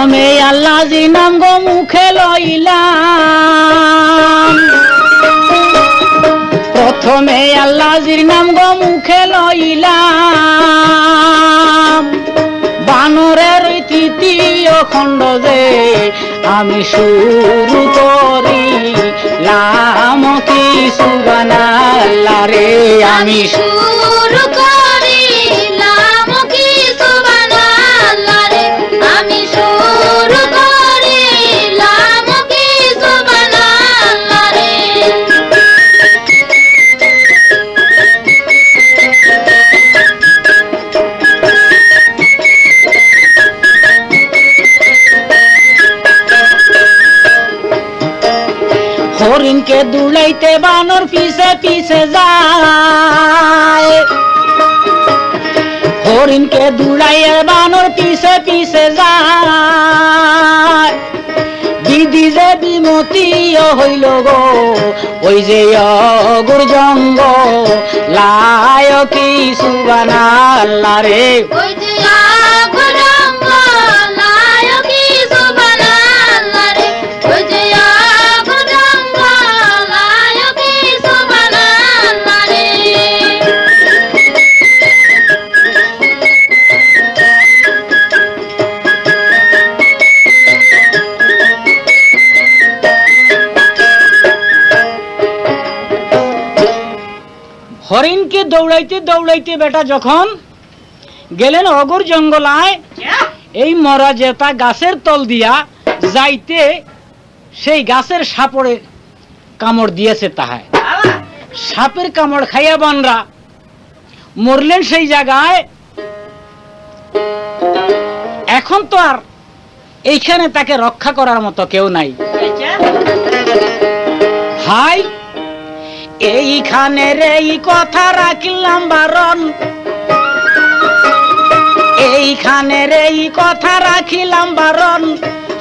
প্রথমে আল্লাহজির নাম গো মুখে লইলাম, প্রথমে আল্লাহজির নাম গো মুখে লইলাম। বানরের ওই তৃতীয় খণ্ড যে আমি শুরু করিলাম কি সুবহানাল্লাহ রে, আমি শুরু করিলাম কি সুবহানাল্লাহ রে, আমি শুরু করিলাম কি সুবহানাল্লাহ রে। হরিণকে দুলাইতে বানর পিছে পিছে যায়, হরিণকে দুলাইয়ে বানর পিছে পিছে যায়। দিদি যে বিমতি হইল গো ওই যে অগুর জঙ্গ লায় কি সুবহানাল্লাহ রে, ওই যে আগুন জ্বলায় কি সুবহানাল্লাহ রে, ওই যে আগুন জ্বলায় কি সুবহানাল্লাহ রে। হরিণকে দৌড়াইতে দৌড়াইতে বেটা যখন গেলেন অগর জঙ্গলায়, এই মরা জেতা গাছের তল দিয়া যাইতে সেই গাছের সাপড়ে কামড় দিয়েছে তাহায়। সাপের কামড় খাইয়া বানরা মরলেন সেই জায়গায়। এখন তো আর এইখানে তাকে রক্ষা করার মতো কেউ নাই। হাই এইখানে রে এই কথা রাখিলাম বারণ, এইখানে রে এই কথা রাখিলাম বারণ।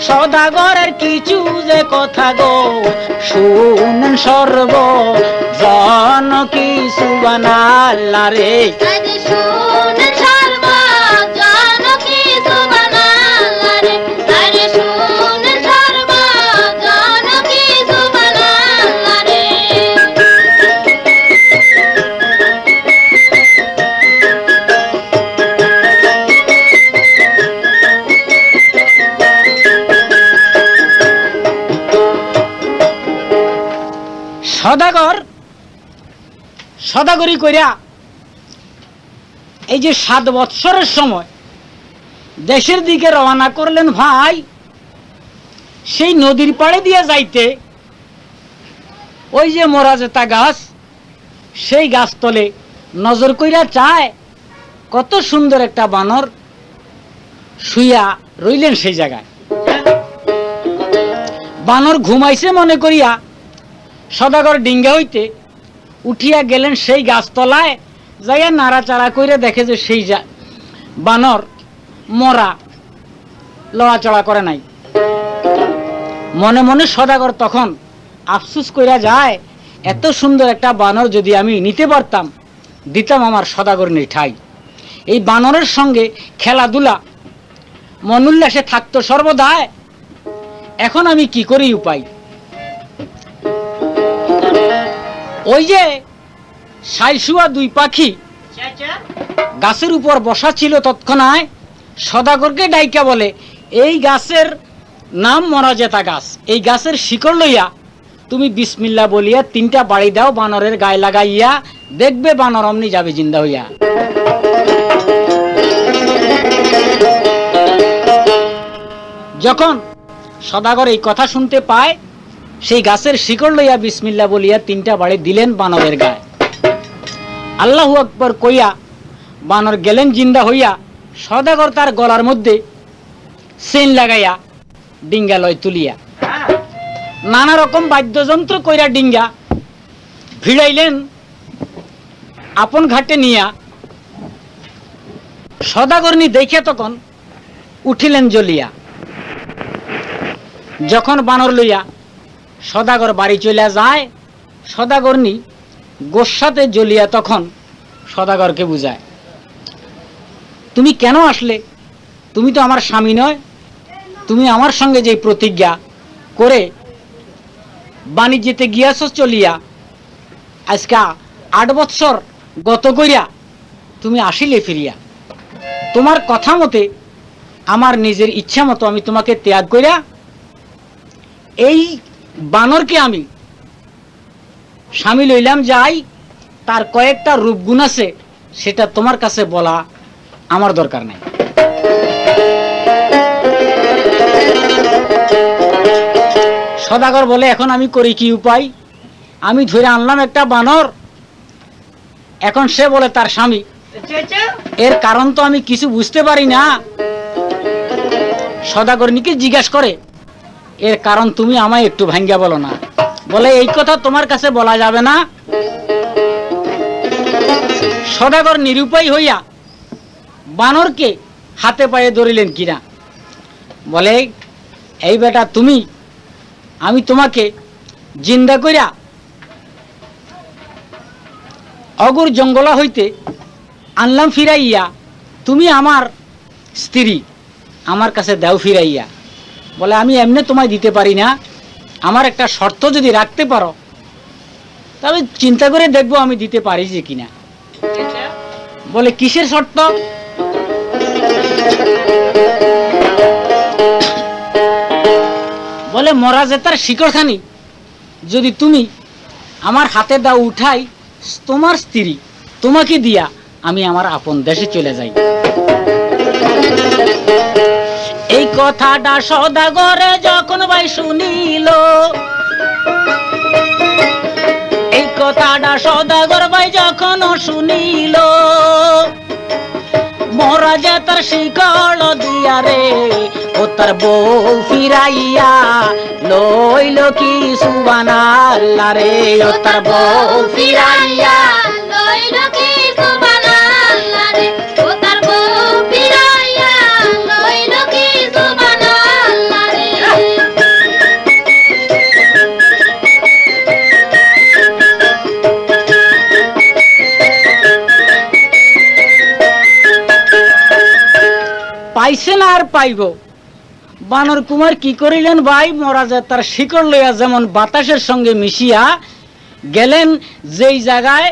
সদাগরের কিছু যে কথা গো শুনেন সর্ব জন কি সুবহানাল্লাহ রে, আগে শুনে সর্বজন কি সুবহানাল্লাহ রে, আগে শুনে সর্বজন কি সুবহানাল্লাহ রে। সদাগর সদাগরি কইরা এই যে 7 বৎসরের সময় দেশের দিকে রওনা করলেন ভাই। সেই নদীর পাড়ে দিয়ে যাইতে ওই যে মরা জেতা গাছ, সেই গাছতলে নজর কইরা চায় কত সুন্দর একটা বানর শুইয়া রইলেন সেই জায়গায়। বানর ঘুমাইছে মনে করিয়া সদাগর ডিঙ্গা হইতে উঠিয়া গেলেন সেই গাছতলায়, যাইয়া নাড়াচাড়া কইরা দেখে যে সেই বানর মরা, লড়াচড়া করে নাই। মনে মনে সদাগর তখন আফসুস কইরা যায়, এত সুন্দর একটা বানর যদি আমি নিতে পারতাম, দিতাম আমার সদাগর ঠাই। এই বানরের সঙ্গে খেলাধুলা মনোল্লাসে থাকতো সর্বদাই। এখন আমি কি করি উপায়? ওই যে শাইশুয়া 2 পাখি গাছের উপর বসা ছিল, তৎক্ষণাৎ সদাগরকে ডাইকা বলে, এই গাছের নাম মরা জেতা গাছ, এই গাছের শিকড় লইয়া তুমি বিসমিল্লাহ বলিয়া 3টা বাড়ি দাও বানরের গায়ে লাগাইয়া, দেখবে বানর অমনি যাবে জিন্দা হইয়া। যখন সদাগর এই কথা শুনতে পায়, সেই গাছের শিকড় লইয়া বিসমিল্লাহ বলিয়া 3টা বাড়ি দিলেন বানরের গায়ে। আল্লাহু আকবার কইয়া বানর গেলেন জিন্দা হইয়া। সদাগর তার গলার মধ্যে চেইন লাগাইয়া ডিঙ্গা লয় তুলিয়া, নানা রকম বাদ্যযন্ত্র কইরা ডিঙ্গা ভিড়াইলেন আপন ঘাটে নিয়া। সদাগরনি দেখে তখন উঠিলেন জ্বলিয়া। যখন বানর লইয়া সদাগর বাড়ি চলে যায়, সদাগরনি গোসাতে জ্বলিয়া তখন সদাগরকে বুঝায়, তুমি কেন আসলে? তুমি তো আমার স্বামী নয়, তুমি আমার সঙ্গে যে প্রতিজ্ঞা করে বাণিজ্যতে গিয়াছ চলিয়া আজকা 8 বৎসর গত করিয়া তুমি আসিলে ফিরিয়া, তোমার কথা মতে আমার নিজের ইচ্ছা মতো আমি তোমাকে ত্যাগ করিয়া এই বানরকে আমি স্বামী লইলাম। যাই, তার কয়েকটা রূপগুণ আছে, সেটা তোমার কাছে বলা আমার দরকার নাই। সদাগর বলে, এখন আমি করি কি উপায়? আমি ধরে আনলাম একটা বানর, এখন সে বলে তার স্বামী। এর কারণ তো আমি কিছু বুঝতে পারি না। সদাগরনিকে জিজ্ঞাসা করে, এর কারণ তুমি আমায় একটু ভাঙ্গা বলো না। বলে, এই কথা তোমার কাছে বলা যাবে না। সদাগর নিরুপায় হইয়া বানরকে হাতে পায়ে ধরিলেন কিনা। বলে, এই বেটা তুমি, আমি তোমাকে জিন্দা কইরা অগুর জঙ্গলা হইতে আনলাম ফিরাইয়া, তুমি আমার স্ত্রী, আমার কাছে দাও ফিরাইয়া। বলে, আমি এমনি তোমায় দিতে পারি না, আমার একটা শর্ত যদি রাখতে পারো তবে চিন্তা করে দেখবো আমি দিতে পারি যে কিনা। বলে, কিসের শর্ত? বলে, মরা জেতার শিকড়খানি যদি তুমি আমার হাতে দাও উঠাই, তোমার স্ত্রী তোমাকে দিয়া আমি আমার আপন দেশে চলে যাই। এই কথাটা সদাগরে যখন ভাই শুনিল, এই কথাটা সদাগর ভাই যখন শুনিল, মরা যে তার শিকল দিয়া রে ও তার বউ ফিরাইয়া লইল কি সুবহানাল্লাহ রে, ও তার বউ ফিরাইয়া লইল কি সুবহানাল্লাহ রে, ও তার বউ ফিরাইয়া লইল কি সুবহানাল্লাহ রে। পাইছে না আর পাইব। বানর কুমার কি করিলেন ভাই, মরা যায় তার শিকড় লইয়া যেমন বাতাসের সঙ্গে মিশিয়া গেলেন যেই জায়গায়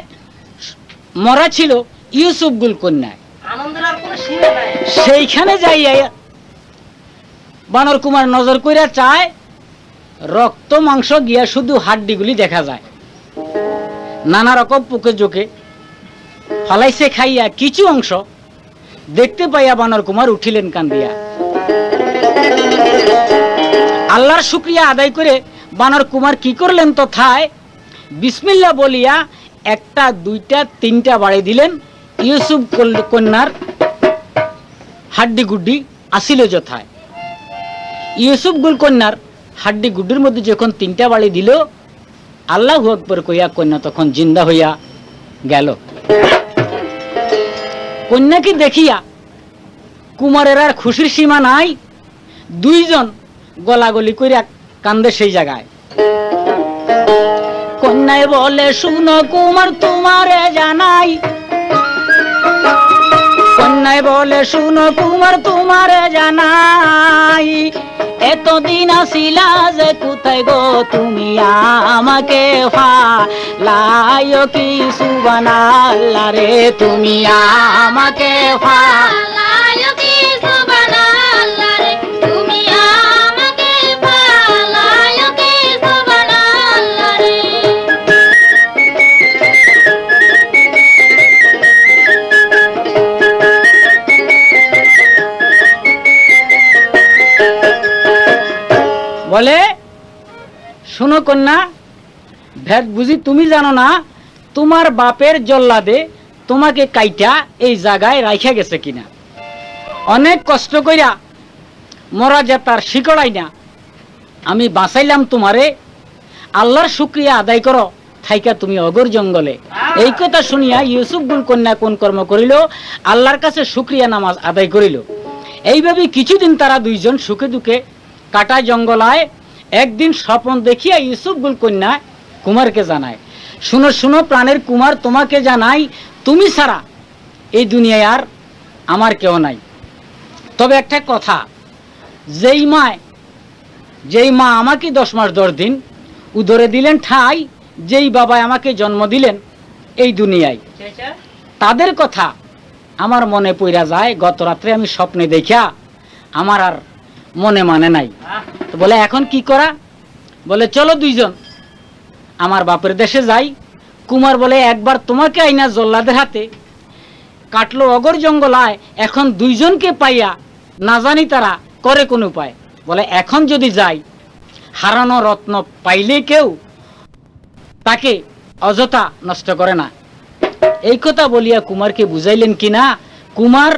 মরা ছিল ইউসুফ গুল কন্যায়, সেইখানে যাইয়া বানর কুমার নজর কইরা চায়, রক্ত মাংস গিয়া শুধু হাড্ডিগুলি দেখা যায়। নানা রকম পোকে জোকে ফলাইছে খাইয়া কিছু অংশ দেখতে পাইয়া বানর কুমার উঠিলেন কান্দিয়া। আল্লাহর শুকরিয়া আদায় করে বানর কুমার কি করলেন তথায় বিসমিল্লাহ বলিয়া একটা দুইটা তিনটা বাড়ি দিলেন। ইউসুফ কন্যার হাড্ডি গুড্ডি আসিল যথায়। ইউসুফ গুল কন্যার হাড্ডি গুড্ডির মধ্যে যখন তিনটা বাড়ি দিল, আল্লাহু আকবার কইয়া কন্যা তখন জিন্দা হইয়া গেল। কন্যাকে দেখিয়া কুমারের আর খুশির সীমা নাই, দুইজন গলাগলি কইরা কান্দে সেই জায়গায়। কন্যায় বলে, শুনো কুমার তোমারে জানাই, কন্যায় বলে, শুনো কুমার তোমারে জানাই, এতদিন আসিলা যে কোথায় গো তুমি আমাকে ফালাইও কি সুবহানাল্লাহ রে, তুমি আমাকে ফালাইও কি সুবহানাল্লাহ রে, তুমি আমাকে ফালাইও কি সুবহানাল্লাহ রে। বলে, শোনো কন্যা, ভেদ বুঝি তুমি জানো না, তোমার বাপের জল্লাদে তোমাকে কাইটা এই জায়গায় রাইখা গেছে কিনা। অনেক কষ্ট কইরা মরা জেতার শিকড়াই না আমি বাঁচাইলাম তোমারে, আল্লাহর শুকরিয়া আদায় করো থাইকা তুমি অগর জঙ্গলে। এই কথা শুনিয়া ইউসুফ গুল কন্যা কোন কর্ম করিল, আল্লাহর কাছে শুকরিয়া নামাজ আদায় করিল। এইভাবে কিছুদিন তারা দুইজন সুখে দুঃখে কাটায় জঙ্গলায়। একদিন স্বপ্ন দেখিয়া ইউসুফ গুল কন্যা কুমারকে জানায়, শুনো শুনো প্রাণের কুমার, তোমাকে জানাই, তুমি ছাড়া এই দুনিয়ায় আর আমার কেউ নাই। তবে একটা কথা, যেই মা আমাকে 10 মাস 10 দিন উদরে দিলেন ঠাই, যেই বাবা আমাকে জন্ম দিলেন এই দুনিয়ায়, তাদের কথা আমার মনে পইরা যায়। গত রাত্রে আমি স্বপ্নে দেখা আমার আর মনে মানে নাই। তো বলে এখন কি করা? বলে চলো দুইজন আমার বাপের দেশে যাই। কুমার বলে একবার তোমাকে আইনা জল্লাদের হাতে কাটলো অগর জঙ্গলায়, এখন দুইজনকে পাইয়া না জানি তারা করে কোন উপায়। বলে এখন যদি যাই, হারানো রত্ন পাইলে কেউ তাকে অযথা নষ্ট করে না। এই কথা বলিয়া কুমারকে বুঝাইলেন কিনা, কুমার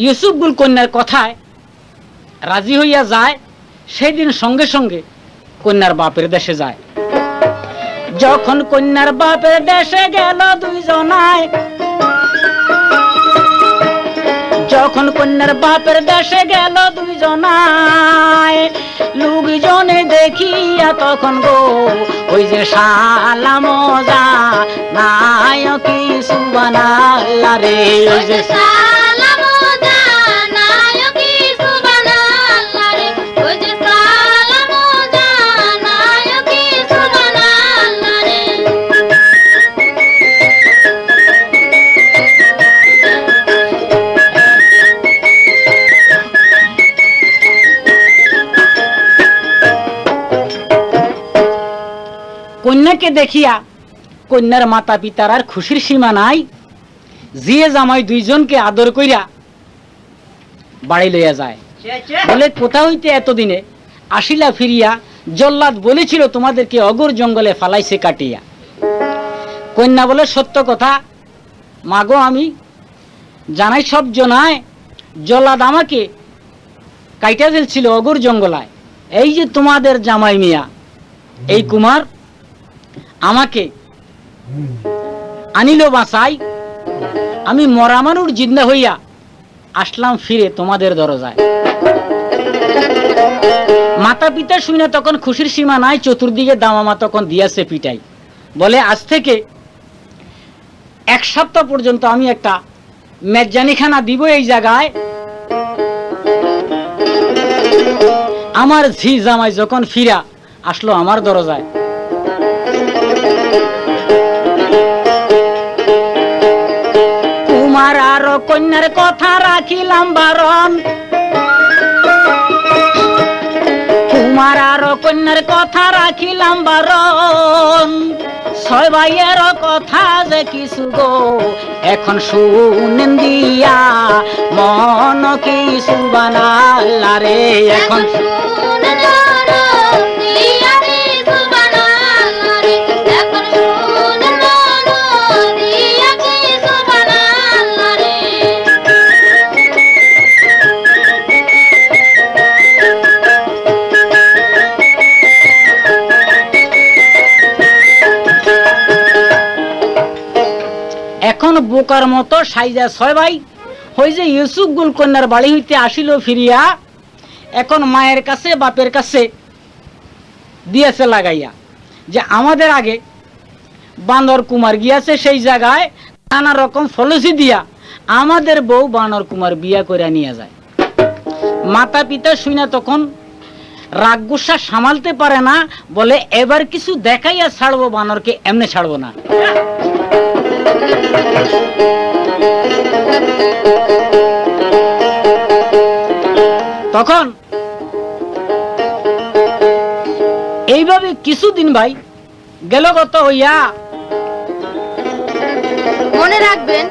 ইউসুফগুল কন্যার কথায় রাজি হইয়া যায়। সেই দিন সঙ্গে সঙ্গে কন্যার বাপের দেশে যায়। যখন কন্যার বাপের দেশে গেল দুইজনায়, যখন কন্যার বাপের দেশে গেল দুইজনায়, লোকজনে দেখিয়া তখন গো ওই যে শালা মজা নায়কি সুবহানাল্লাহ রে, ওই যে শালা মজা নায়কি সুবহানাল্লাহ রে, ওই যে শালা মজা নায়কি সুবহানাল্লাহ রে। কন্যাকে দেখিয়া কন্যার মাতা পিতার আর খুশির সীমা নাই। জিয়ে জামাই দুইজনকে আদর কইরা বাড়ি লইয়া যায়। বলে কোথা হইতে এতদিনে আসিলা ফিরিয়া? জল্লাদ বলেছিল তোমাদেরকে অগর জঙ্গলে ফালাইছে কাটিয়া। কন্যা বলে সত্য কথা মাগো, আমি জানাই সব জনায়, জল্লাদ আমাকে কাইটা ফেলছিল অগর জঙ্গলায়। এই যে তোমাদের জামাই মিয়া এই কুমার আমাকে আনিল বাঁচাই, আমি মরা মানুষ জিন্দা হইয়া আসলাম ফিরে তোমাদের দরজায়। মাতা পিতা শুনে তখন খুশির সীমা নাই, চতুর্দিকে দামামা তখন দিয়াছে পিটাই। বলে আজ থেকে 1 সপ্তাহ পর্যন্ত আমি একটা মেজজানিখানা দিব এই জায়গায়। আমার ঝি জামাই যখন ফিরা আসলো আমার দরজায়, কুমার আর কন্যার কথা রাখিলাম বারণ, কুমার আর কন্যার কথা রাখিলাম বারণ, 6 ভাইয়ের কথা যে কিছু গো এখন শুনেন দিয়া মন কি সুবহানাল্লাহ রে, এখন শুনে মনো দিয়া রে সুবহানাল্লাহ রে, এখন শুনে মনো দিয়া রে সুবহানাল্লাহ রে। এখন বোকার মতো সাইজা 6 ভাই হই যে ইউসুফ গুল কন্যার বাড়ি হইতে আসিল ফিরিয়া, এখন মায়ের কাছে বাপের কাছে দিয়েছে লাগাইয়া যে আমাদের আগে বানর কুমার গিয়াছে সেই জায়গায় নানা রকম ফলসি দিয়া আমাদের বউ বানর কুমার বিয়া করে নিয়ে যায়। মাতা পিতা শুনে তখন রাগ গুসা সামালতে পারে না, বলে এবার কিছু দেখাইয়া ছাড়বো বানরকে, এমনি ছাড়বো না। তখন এইভাবে কিছুদিন ভাই গেল গত হইয়া। মনে রাখবেন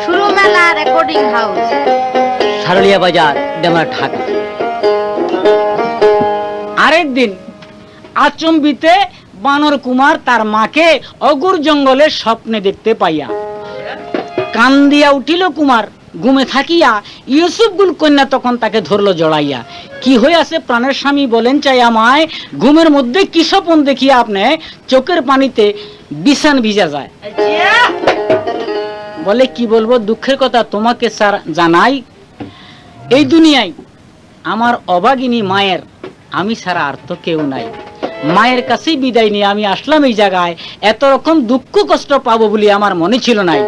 শুরু মেলা রেকর্ডিং হাউস, সারুলিয়া বাজার, ডেমরা, ঢাকা। আরেকদিন আচম্বিতে বানর কুমার তার মাকে অগুর জঙ্গলে স্বপ্নে দেখতে পাইয়া কান দিয়া উঠিল কুমার ঘুমে থাকিয়া। ইউসুফ গুল কন্যা তখন তাকে ধরলো জড়াইয়া, কি হইয়াছে প্রাণের স্বামী বলেন চাই আমায়, ঘুমের মধ্যে কি স্বপ্ন দেখিয়া আপনি চোখের পানিতে বিছান ভিজা যায়। বলে কি বলবো, দুঃখের কথা তোমাকে স্যার জানাই, এই দুনিয়ায় আমার অভাগিনী মায়ের আমি ছাড়া আর তো কেউ নাই। মায়ের কাছেই বিদায় নিয়ে আমি আসলাম এই জায়গায়, এত রকম দুঃখ কষ্ট পাবো বলে আমার মনে ছিল নাই।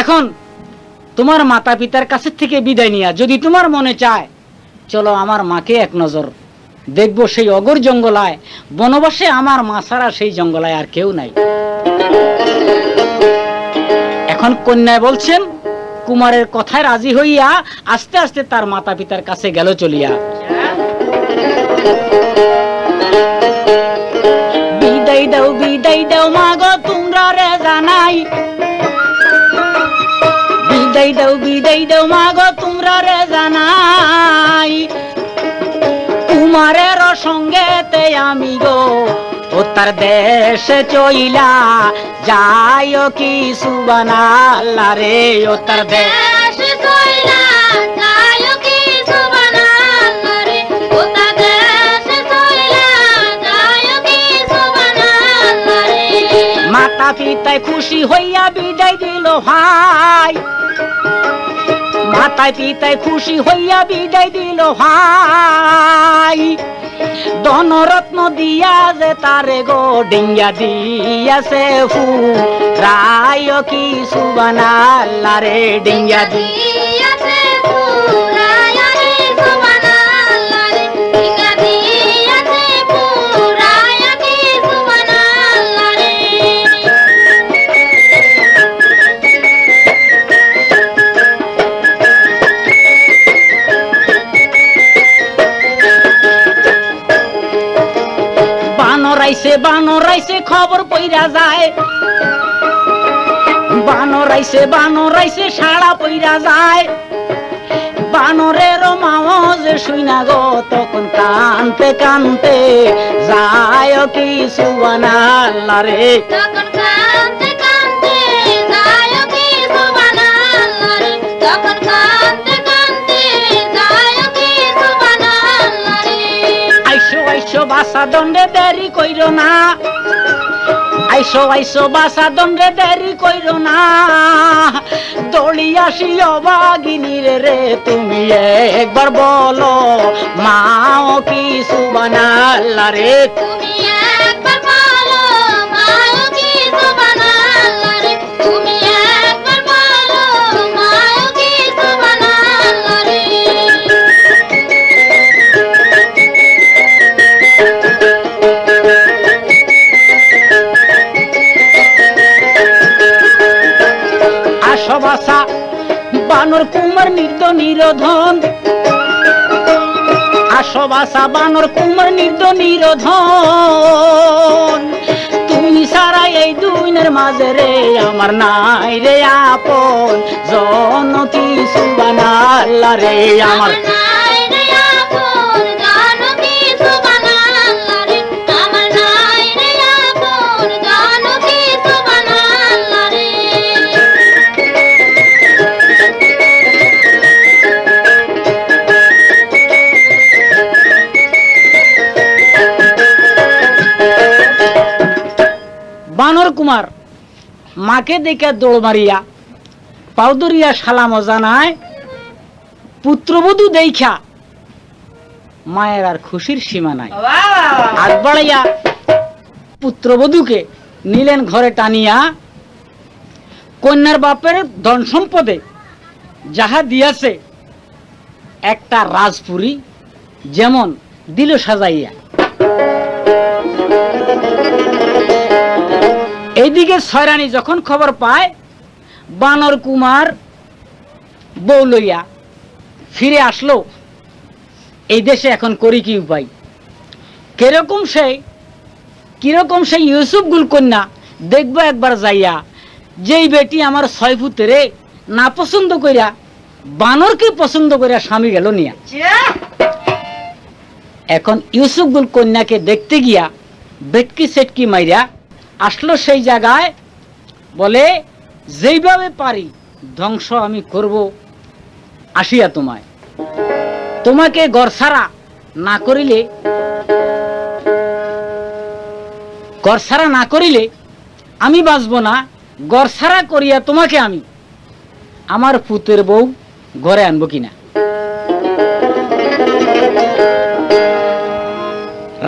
এখন তোমার মাতা পিতার কাছে থেকে বিদায় নিয়া যদি তোমার মনে চায়, চলো আমার মাকে এক নজর দেখবো সেই অগর জঙ্গলায়, বনবাসে আমার মা ছাড়া সেই জঙ্গলায় আর কেউ নাই। এখন কন্যায় বলছেন, কুমারের কথায় রাজি হইয়া আস্তে আস্তে তার মাতা পিতার কাছে গেল চলিয়া। বিদায় দাও মাগো তোমরা রে জানাই, বিদায় দাও মাগো তোমরা রে জানাই, কুমারের সঙ্গেতে আমি গো ও তার দেশে চইলা যাইও কি সুবহানাল্লাহ রে, ও তার দেশে চইলা যাইও কি সুবহানাল্লাহ রে, ও তার দেশে চইলা যাইও কি সুবহানাল্লাহ রে। মাতা পিতায় খুশি হইয়া বিদায় দিল ভাই, মাতা পিতায় খুশি হইয়া বিদায় দিল ভাই, ধনরত্ন দিয়া যে তারে গো ডিঙ্গা দিয়াছে ফুরায় কি সুবহানাল্লাহ রে, ডিঙ্গা দিয়াছে ফুরায় কি সুবহানাল্লাহ রে, ডিঙ্গা দিয়াছে ফুরায় কি সুবহানাল্লাহ রে। বানর আইছে খবর পইরা যায়, বানর আইছে সাড়া পইরা যায়, বানরের মাও যে শুইনা গো তখন কানতে কানতে যায় কি সুবহানাল্লাহ রে, তখন কানতে কানতে যায় কি সুবহানাল্লাহ রে, তখন কানতে কানতে যায় কি সুবহানাল্লাহ রে। আইসো বাসা দণ্ডে দেরি কইরো না, আইসো বাসা দণ্ডে দেরি কইরো না, দড়ি আসি অবাগিনী রে তুমি একবার বলো মাও কি সুবহানাল্লাহ রে, তুমি একবার বলো মাও কি সুবহানাল্লাহ রে, তুমি একবার বলো মাও কি সুবহানাল্লাহ রে। বাসা বানর কুমার নির্ধন, আসো বাসা বানর কুমার নির্ধন, তুমি সারা এই দুইনের মাঝে রে আমার নাই রে আপন জন কি সুবহানাল্লাহ রে, আমার নাই রে আপন জন কি সুবহানাল্লাহ রে, আমার নাই রে আপন জন কি সুবহানাল্লাহ রে। বানর কুমার মাকে দেখে দৌড় মারিয়া পাউদরিয়া সালাম জানায়, পুত্রবধূ দেখা মায়ের আর খুশির সীমা নাই, হাত বাড়াইয়া পুত্রবধূকে নিলেন ঘরে টানিয়া, কন্যার বাপের ধন সম্পদে যাহা দিয়াছে একটা রাজপুরী যেমন দিল সাজাইয়া। এইদিকে ছয়রানী যখন খবর পায় বানর কুমার বউ লইয়া ফিরে আসলো এই দেশে, এখন করি কি উপায়, কিরকম সেই ইউসুফ গুল কন্যা দেখবো একবার যাইয়া, যেই বেটি আমার 6 ফুটেরে না পছন্দ কইরা বানরকে পছন্দ কইরা স্বামী গেল নিয়া। এখন ইউসুফ গুল কন্যাকে দেখতে গিয়া বেটকি সেটকি মাইরা আসলো সেই জায়গায়, বলে যেইভাবে পারি ধ্বংস আমি করব আসিয়া তোমায়, তোমাকে গড়ছাড়া না করিলে আমি বাঁচব না, গড়ছাড়া করিয়া তোমাকে আমি আমার পুতের বউ ঘরে আনবো কিনা।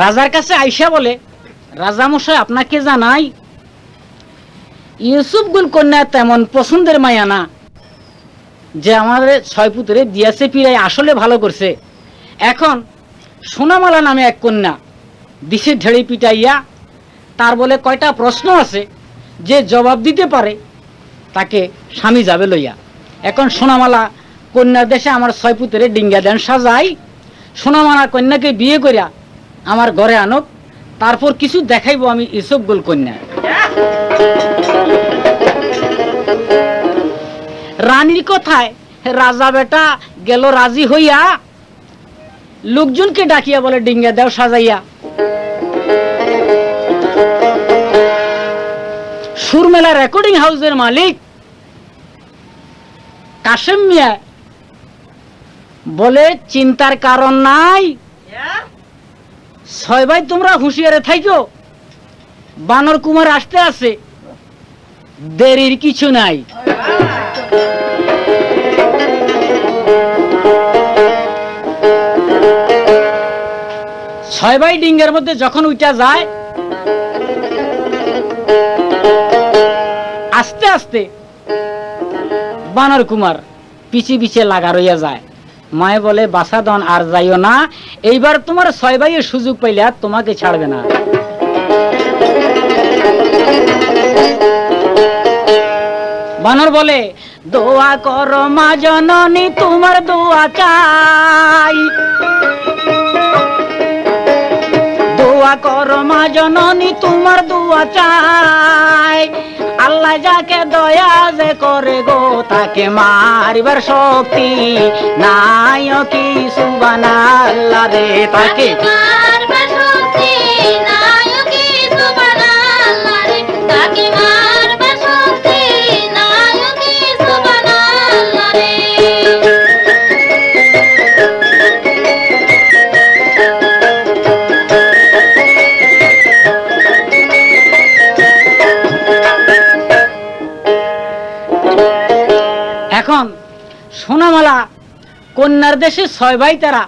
রাজার কাছে আইসা বলে, রাজামশাই আপনাকে জানাই ইউসুফ গুল কন্যা তেমন পছন্দের মায়া না, যে আমাদের ছয় পুত্রে দিয়াছে পিরাই আসলে ভালো করছে। এখন সোনামালা নামে এক কন্যা দিশে ঢেড়ি পিটাইয়া তার বলে কয়টা প্রশ্ন আছে, যে জবাব দিতে পারে তাকে স্বামী যাবে লইয়া। এখন সোনামালা কন্যার দেশে আমার ছয় পুত্রে ডিঙ্গা দেন সাজাই, সোনামালা কন্যাকে বিয়ে করিয়া আমার ঘরে আনক, তারপর কিছু দেখাইবো আমি এসব গোল কন্যা। রানীর কথায় রাজা বেটা গেল রাজি হইয়া, লোকজনকে ডাকিয়া বলে ডিঙ্গা দেও সাজাইয়া। সুরমেলা রেকর্ডিং হাউসের মালিক কাশেম মিয়া বলে চিন্তার কারণ নাই, ছয় ভাই তোমরা হুঁশিয়ারে থাইকো, বানর কুমার আসতে আছে, দেরির কিছু নাই। ছয় ভাই ডিঙ্গের মধ্যে যখন উঠা যায়, আস্তে আস্তে বানর কুমার পিছে পিছে লাগা রইয়া যায়। মায়ে বলে বাসাদন আর যাইও না, এইবার তোমার ছয় ভাইয়ের সুযোগ পাইলে আর তোমাকে ছাড়বে না। বানর বলে দোয়া করো মা জননী তোমার দোয়া চাই, দোয়া করো মা জননী তোমার দোয়া চাই, আল্লাহ যাকে দয়া যে করে গো তাকে মারিবার শক্তি নাই কি সুবহানাল্লাহ রে, তাকে মারবার শক্তি নাই কি সুবহানাল্লাহ রে, তাকে মারবার শক্তি নাই কি সুবহানাল্লাহ রে। এখন সোনামালা কন্যার দেশে ছয় ভাই তারা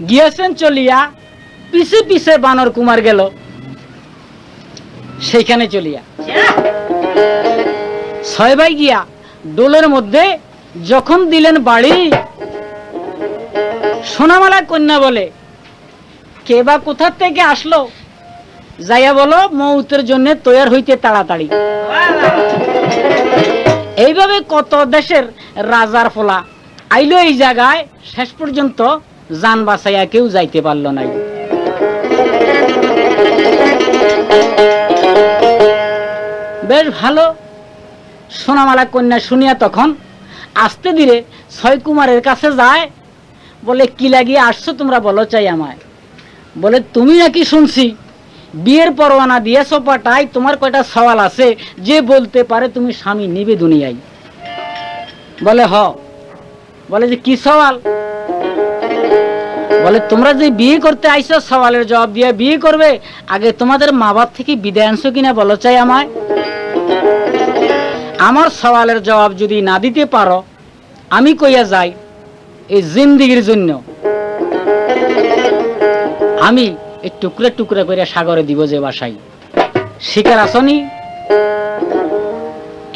গিয়েছেন চলিয়া, পিছে পিছে বানর কুমার গেল সেইখানে চলিয়া। ছয় ভাই গিয়া ডোলের মধ্যে যখন দিলেন বাড়ি, সোনামালা কন্যা বলে কে বা কোথা থেকে আসলো, যাইয়া বলো মৌতের জন্য তৈয়ার হইতে তাড়াতাড়ি। এইভাবে কত দেশের রাজার ফলা আইলো এই জায়গায়, শেষ পর্যন্ত জান বাঁচাইয়া কেউ যাইতে পারল নাই। বেশ ভালো। সোনামালা কন্যা শুনিয়া তখন আস্তে ধীরে ছয় কুমারের কাছে যায়, বলে কি লাগিয়ে আসছো তোমরা বলো চাই আমায়। বলে তুমি নাকি শুনছি বিয়ের পরোয়ানা দিয়েছো পাটাই, তোমার কয়টা সওয়াল আছে, যে বলতে পারে তুমি স্বামী নিবে দুনিয়ায়। বলে হ। বলে যে কি সওয়াল? বলে তোমরা যে বিয়ে করতে আইছো সওয়ালের জবাব দিয়ে বিয়ে করবে, আগে তোমাদের মা বাপ থেকে বিদায় আনছো কিনা বলো চাই আমায়। আমার সওয়ালের জবাব যদি না দিতে পারো, আমি কইয়া যাই এই জিন্দিগির জন্য আমি এই টুকরে টুকরে করে সাগরে দিব যে বাসাই। শিকার আসনি?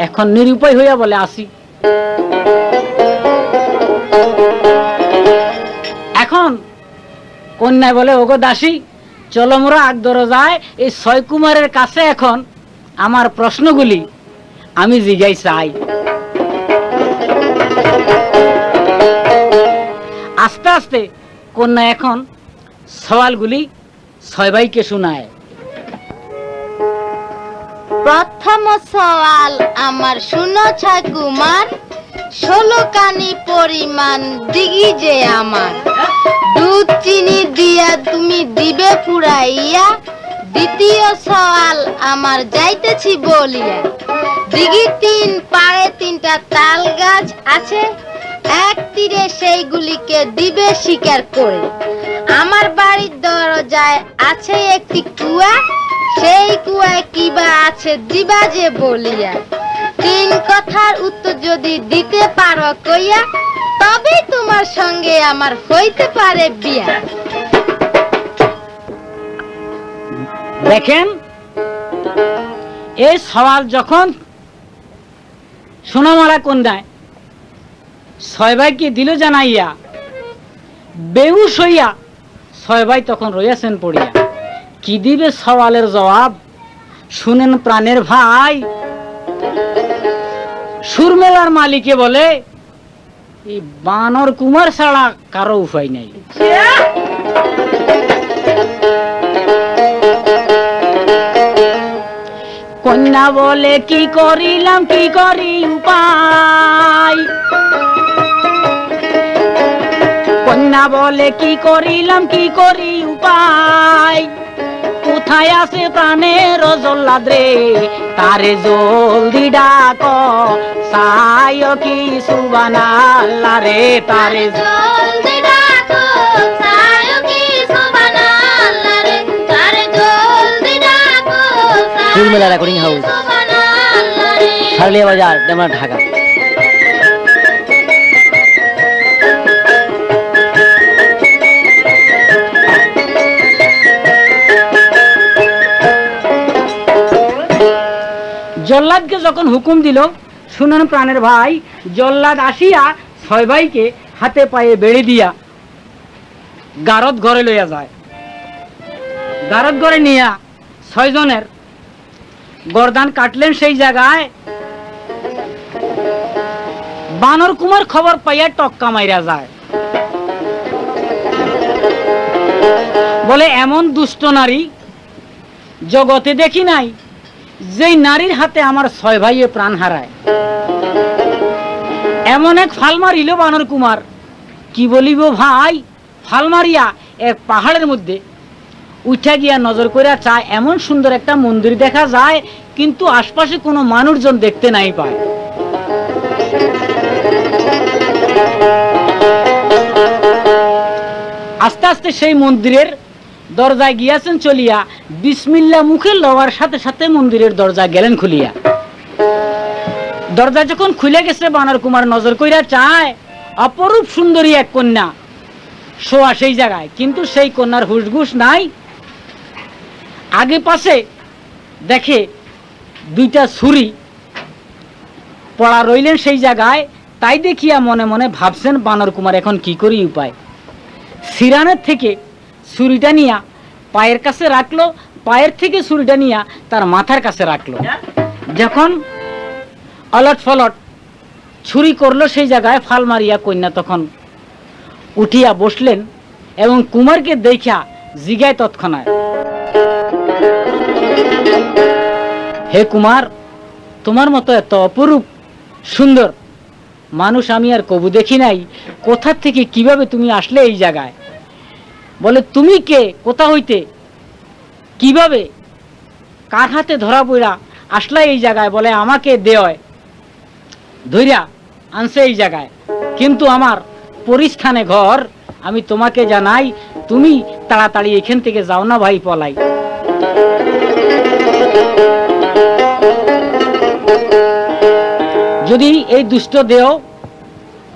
এখন নিরুপায় হইয়া বলে আসি। এখন কন্যায় বলে ওগো দাসী, চলো মোরা আগ দরজায় এই ছয় কুমারের কাছে এখন আমার প্রশ্নগুলি আমি জিজ্ঞাই চাই। আস্তে আস্তে কন্যা এখন সওয়ালগুলি ছয় ভাইকে শোনায়। প্রথম সওয়াল আমার, শুনো ছয় কুমার, 16 কানি পরিমাণ দিঘি যে আমার, দুধ চিনি দিয়া তুমি দিবে পুরাইয়া। দ্বিতীয় সওয়াল আমার, যাইতেছি বলিয়া, দিঘি 3 পাড়ে 3টা তাল গাছ আছে, এক তীরে সেইগুলিকে দিবে শিকার করে। আমার বাড়ির দরজায় আছে একটি কুয়া, সেই কুয়ায় কিবা আছে দিবা যে বলিয়া। 3 কথার উত্তর যদি দিতে পারো কইয়া, তবেই তোমার সঙ্গে আমার হইতে পারে বিয়া। দেখেন এই সওয়াল যখন সোনামালা কন্যায় ছয় ভাইকে দিল জানাইয়া, বেহুশ হইয়া ছয় ভাই তখন রইয়াছেন পড়িয়া। কি দিবে সওয়ালের জবাব, শুনেন প্রাণের ভাই। সুরমেলার মালিকে বলে, এই বানর কুমার ছাড়া কারো উপায় নাই। কন্যা বলে, কি করিলাম কি করি উপায়। কন্যা বলে, কি করিলাম কি করি উপায়। কোথায় আছে প্রাণের জল্লাদ রে, তারে জলদি ডাক, সায় কি সুবহানাল্লাহ রে, তারে জলদি ডাকো, সায় কি সুবহানাল্লাহ রে, তারে জলদি ডাকো, সুরমেলা রেকর্ডিং হাউস, সুবহানাল্লাহ রে। শারলিয়া বাজার, ডেমরা, ঢাকা। জল্লাদকে যখন হুকুম দিল, শুনেন প্রাণের ভাই, জল্লাদ আসিয়া ছয় ভাইকে হাতে পায়ে বেড়ে দিয়া গারদ ঘরে লইয়া যায়। গারদ ঘরে নিয়া ছয়জনের গর্দান কাটলেন। সেই জায়গায় বানর কুমার খবর পাইয়া টক্কা মাইরা যায়, বলে এমন দুষ্ট নারী জগতে দেখি নাই, যেই নারীর হাতে আমার ছয় ভাইয়ে প্রাণ হারায়। এমন এক ফাল মারিল বানর কুমার, কি বলিব ভাই। ফাল মারিয়া এক পাহাড়ের মধ্যে উঠা গিয়া নজর করিয়া চায়, এমন সুন্দর একটা মন্দির দেখা যায়, কিন্তু আশপাশে কোনো মানুষজন দেখতে নাই পায়। আস্তে আস্তে সেই মন্দিরের দরজায় গিয়াছেন চলিয়া, বিসমিল্লাহ মুখে লওয়ার সাথে সাথে মন্দিরের দরজা গেলেন খুলিয়া। দরজা যখন খুলে গেছে, বানর কুমার নজর কইরা চায়, অপরূপ সুন্দরী এক কন্যা শোয়া সেই জায়গায়, কিন্তু সেই কন্যার হুশগুশ নাই। আগে পাশে দেখে দুইটা ছুরি পড়া রইলেন সেই জায়গায়। তাই দেখিয়া মনে মনে ভাবছেন বানর কুমার, এখন কি করি উপায়। সিরানের থেকে ছুরিটা নিয়া পায়ের কাছে রাখলো, পায়ের থেকে ছুরিটা নিয়া তার মাথার কাছে রাখলো। যখন অলট ফলট ছুরি করলো সেই জায়গায় ফাল মারিয়া, কন্যা তখন উঠিয়া বসলেন এবং কুমারকে দেখা জিগায় তৎক্ষণাৎ, হে কুমার, তোমার মতো এত অপরূপ সুন্দর মানুষ আমি আর কবু দেখি নাই। কোথা থেকে কিভাবে তুমি আসলে এই জায়গায়? বলে, তুমি কে, কোথা হইতে, কিভাবে, কার হাতে ধরা পড়া আসলে এই জায়গায়? বলে, আমাকে দেয় ধইরা আনছে এই জায়গায়, কিন্তু আমার পরিস্থানে ঘর। আমি তোমাকে জানাই, তুমি তাড়াতাড়ি এখান থেকে যাও না ভাই, পলাই। যদি এই দুষ্ট দেহ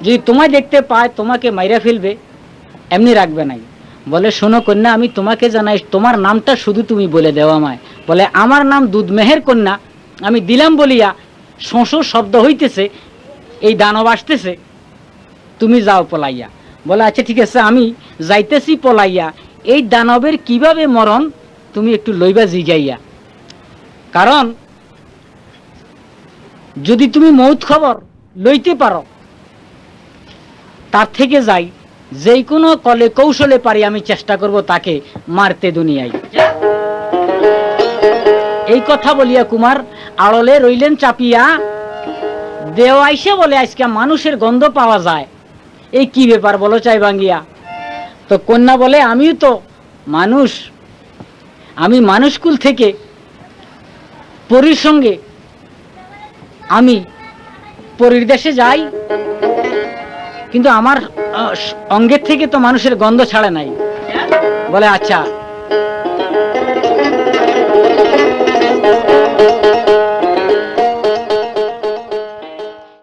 যদি তোমায় দেখতে পায়, তোমাকে মাইরা ফেলবে, এমনি রাখবে নাই। বলে, শোনো কন্যা, আমি তোমাকে জানাই, তোমার নামটা শুধু তুমি বলে দেও আমায়। বলে, আমার নাম দুধমেহের কন্যা। আমি দিলাম বলিয়া শোঁ শব্দ হইতেছে, এই দানব আসতেছে, তুমি যাও পলাইয়া। বলে, আচ্ছা ঠিক আছে, আমি যাইতেছি পলাইয়া। এই দানবের কিভাবে মরণ তুমি একটু লইবা জিগাইয়া, কারণ যদি তুমি মৌত খবর লইতে পারো, তার থেকে যাই, যেই কোনো কলে কৌশলে পারি আমি চেষ্টা করব তাকে মারতে দুনিয়ায়। এই কথা বলিয়া কুমার আড়লে রইলেন চাপিয়া। দেও আইসে বলে, আজকে মানুষের গন্ধ পাওয়া যায়, এই কি ব্যাপার বলো চাই ভাঙ্গিয়া। তো কন্যা বলে, আমিও তো মানুষ, আমি মানুষকুল থেকে পরীর সঙ্গে আমি পরীর দেশে যাই, কিন্তু আমার অঙ্গের থেকে তো মানুষের গন্ধ ছাড়ে নাই। বলে, আচ্ছা